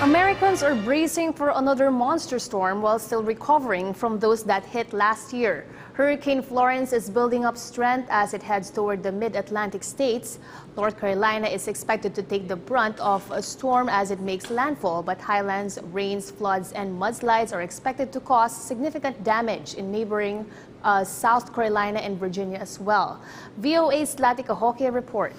Americans are bracing for another monster storm while still recovering from those that hit last year. Hurricane Florence is building up strength as it heads toward the mid-Atlantic states. North Carolina is expected to take the brunt of a storm as it makes landfall, but highlands, rains, floods, and mudslides are expected to cause significant damage in neighboring South Carolina and Virginia as well. VOA's Latika Hoke reports.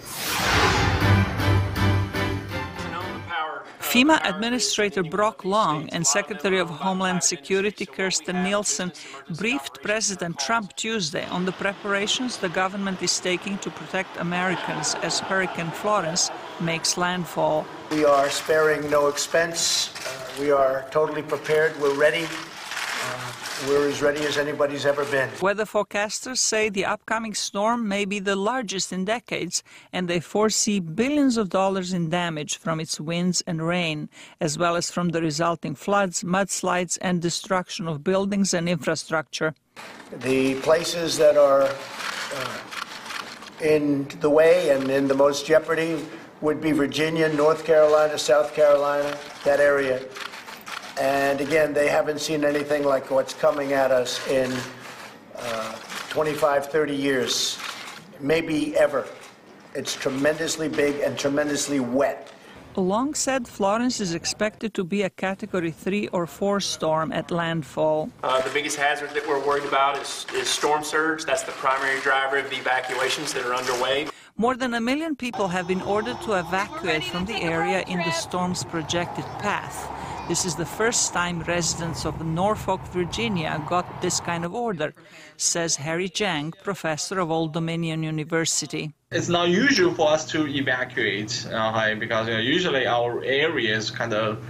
FEMA Administrator Brock Long and Secretary of Homeland Security Kirstjen Nielsen briefed President Trump Tuesday on the preparations the government is taking to protect Americans as Hurricane Florence makes landfall. We are sparing no expense. We are totally prepared. We're ready. We're as ready as anybody's ever been. Weather forecasters say the upcoming storm may be the largest in decades, and they foresee billions of dollars in damage from its winds and rain, as well as from the resulting floods, mudslides, and destruction of buildings and infrastructure. The places that are in the way and in the most jeopardy would be Virginia, North Carolina, South Carolina, that area. And again, they haven't seen anything like what's coming at us in 25, 30 years, maybe ever. It's tremendously big and tremendously wet. Long said Florence is expected to be a Category 3 or 4 storm at landfall. The biggest hazard that we're worried about is storm surge. That's the primary driver of the evacuations that are underway. More than 1 million people have been ordered to evacuate from the area in the storm's projected path. This is the first time residents of Norfolk, Virginia got this kind of order, says Harry Jang, professor of Old Dominion University. It's not usual for us to evacuate because usually our area is kind of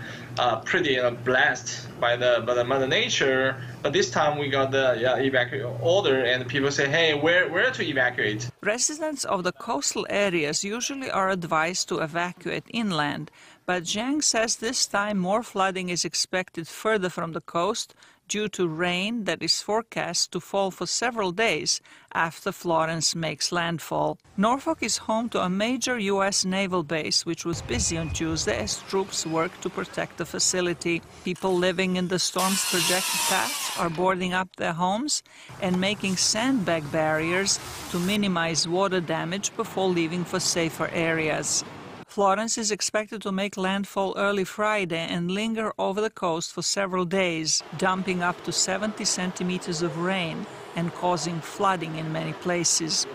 pretty blessed by the Mother Nature. But this time we got the evacuate order, and people say, "Hey, where to evacuate?" Residents of the coastal areas usually are advised to evacuate inland, but Zhang says this time more flooding is expected further from the coast due to rain that is forecast to fall for several days after Florence makes landfall. Norfolk is home to a major U.S. naval base, which was busy on Tuesday as troops work to protect the facility. People living in the storm's projected path are boarding up their homes and making sandbag barriers to minimize water damage before leaving for safer areas. Florence is expected to make landfall early Friday and linger over the coast for several days, dumping up to 70 centimeters of rain and causing flooding in many places.